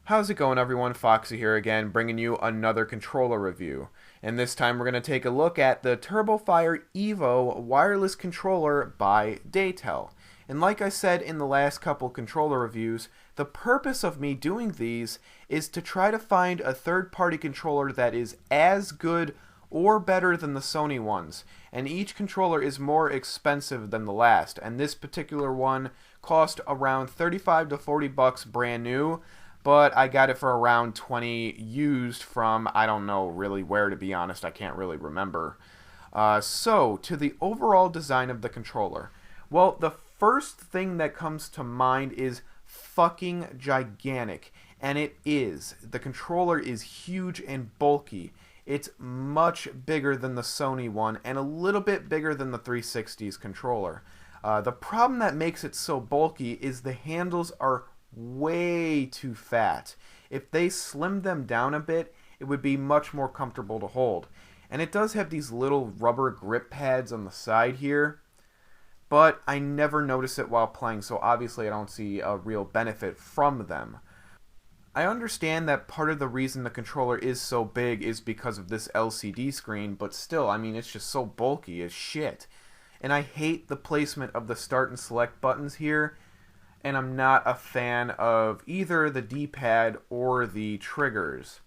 How's it going, everyone? Foxxy here again, bringing you another controller review. And this time we're going to take a look at the TurboFire EVO wireless controller by Datel. And like I said in the last couple controller reviews, the purpose of me doing these is to try to find a third-party controller that is as good or better than the Sony ones. And each controller is more expensive than the last. And this particular one cost around 35 to 40 bucks brand new. But I got it for around 20 used from, I don't know really where, to be honest. I can't really remember. So, to the overall design of the controller. Well, the first thing that comes to mind is fucking gigantic. And it is. The controller is huge and bulky. It's much bigger than the Sony one and a little bit bigger than the 360's controller. The problem that makes it so bulky is the handles are way too fat. If they slimmed them down a bit, it would be much more comfortable to hold. And it does have these little rubber grip pads on the side here, but I never notice it while playing, so obviously I don't see a real benefit from them. I understand that part of the reason the controller is so big is because of this LCD screen, but still, I mean, it's just so bulky as shit. And I hate the placement of the start and select buttons here, and I'm not a fan of either the D-pad or the triggers.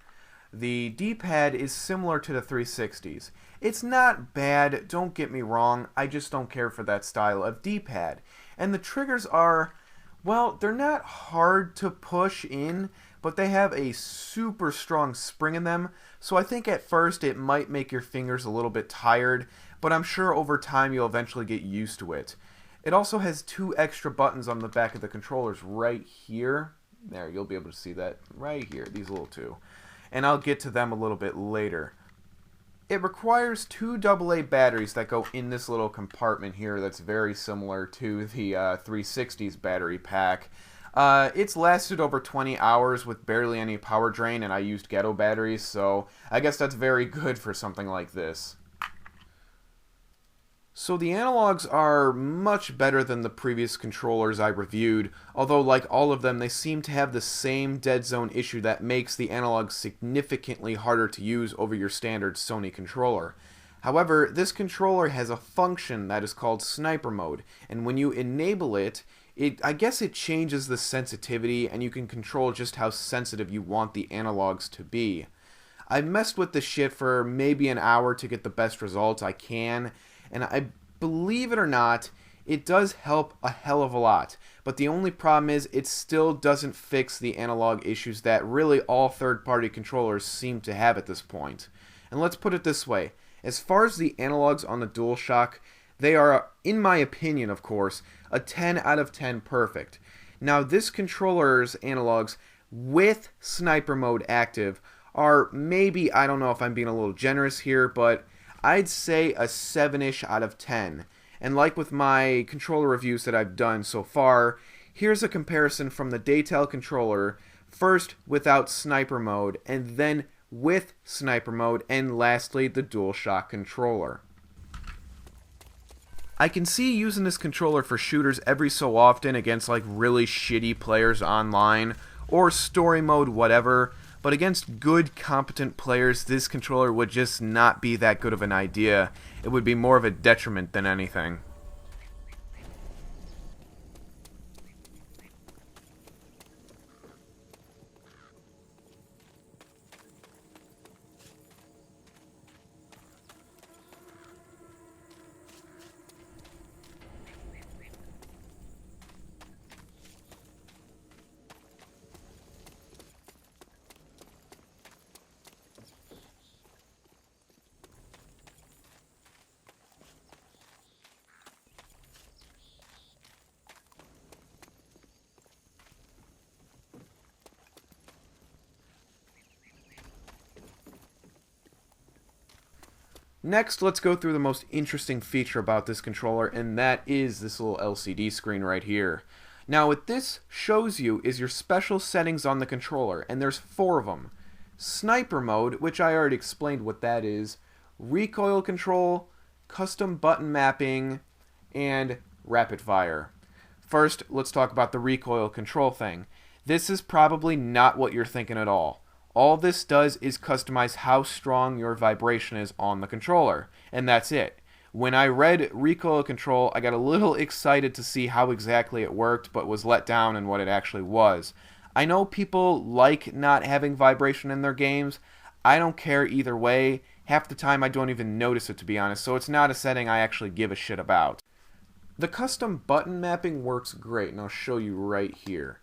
The D-pad is similar to the 360's. It's not bad, don't get me wrong, I just don't care for that style of D-pad. And the triggers are, well, they're not hard to push in, but they have a super strong spring in them, so I think at first it might make your fingers a little bit tired, but I'm sure over time you'll eventually get used to it. It also has two extra buttons on the back of the controllers right here. There, you'll be able to see that right here, these little two. And I'll get to them a little bit later. It requires two AA batteries that go in this little compartment here that's very similar to the 360's battery pack. It's lasted over 20 hours with barely any power drain, and I used ghetto batteries, so I guess that's very good for something like this. So the analogs are much better than the previous controllers I reviewed, although like all of them they seem to have the same dead zone issue that makes the analogs significantly harder to use over your standard Sony controller. However, this controller has a function that is called sniper mode, and when you enable it, I guess it changes the sensitivity and you can control just how sensitive you want the analogs to be. I messed with this shit for maybe an hour to get the best results I can, and I believe it or not, it does help a hell of a lot. But the only problem is it still doesn't fix the analog issues that really all third-party controllers seem to have at this point. And let's put it this way. As far as the analogs on the DualShock, they are, in my opinion of course, a 10 out of 10 perfect. Now this controller's analogs with sniper mode active are maybe, I don't know if I'm being a little generous here, but I'd say a 7-ish out of 10. And like with my controller reviews that I've done so far, here's a comparison from the Datel controller, first without sniper mode, and then with sniper mode, and lastly the DualShock controller. I can see using this controller for shooters every so often against like really shitty players online, or story mode whatever, but against good, competent players, this controller would just not be that good of an idea. It would be more of a detriment than anything. Next, let's go through the most interesting feature about this controller, and that is this little LCD screen right here. Now, what this shows you is your special settings on the controller, and there's 4 of them. Sniper mode, which I already explained what that is, recoil control, custom button mapping, and rapid fire. First, let's talk about the recoil control thing. This is probably not what you're thinking at all. All this does is customize how strong your vibration is on the controller, and that's it. When I read recoil control, I got a little excited to see how exactly it worked, but was let down in what it actually was. I know people like not having vibration in their games. I don't care either way. Half the time I don't even notice it, to be honest, so it's not a setting I actually give a shit about. The custom button mapping works great, and I'll show you right here.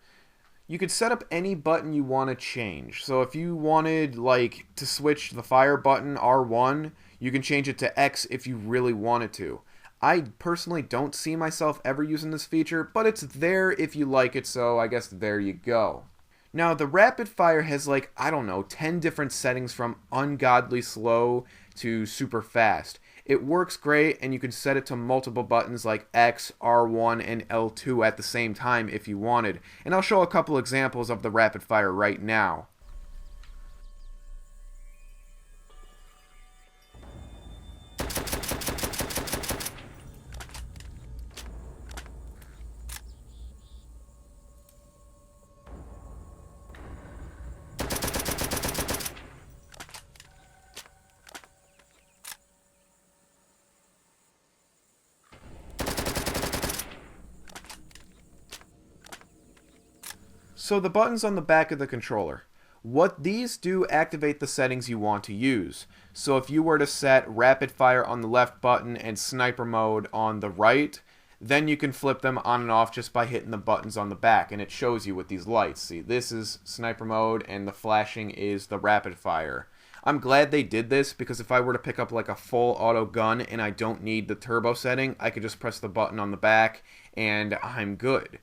You could set up any button you want to change. So if you wanted like to switch the fire button R1, you can change it to X if you really wanted to. I personally don't see myself ever using this feature, but it's there if you like it, so I guess there you go. Now the rapid fire has like, I don't know, 10 different settings from ungodly slow to super fast. It works great, and you can set it to multiple buttons like X, R1, and L2 at the same time if you wanted. And I'll show a couple examples of the rapid fire right now. So the buttons on the back of the controller. What these do activate the settings you want to use. So if you were to set rapid fire on the left button and sniper mode on the right, then you can flip them on and off just by hitting the buttons on the back, and it shows you with these lights. See, this is sniper mode and the flashing is the rapid fire. I'm glad they did this, because if I were to pick up like a full auto gun and I don't need the turbo setting, I could just press the button on the back and I'm good.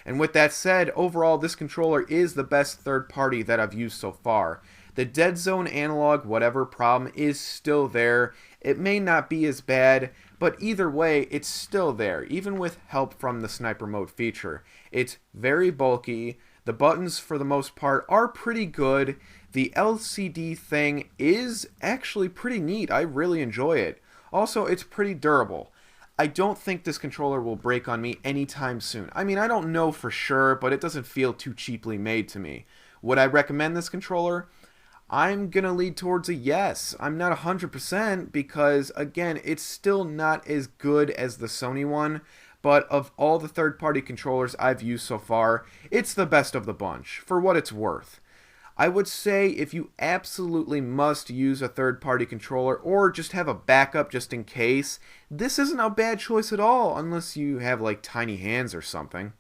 And with that said, overall this controller is the best third party that I've used so far. The dead zone analog whatever problem is still there. It may not be as bad, but either way it's still there, even with help from the sniper mode feature. It's very bulky. The buttons for the most part are pretty good. The LCD thing is actually pretty neat. I really enjoy it. Also, it's pretty durable. I don't think this controller will break on me anytime soon. I mean, I don't know for sure, but it doesn't feel too cheaply made to me. Would I recommend this controller? I'm gonna lead towards a yes. I'm not 100% because, again, it's still not as good as the Sony one, but of all the third-party controllers I've used so far, it's the best of the bunch, for what it's worth. I would say if you absolutely must use a third-party controller or just have a backup just in case, this isn't a bad choice at all, unless you have like tiny hands or something.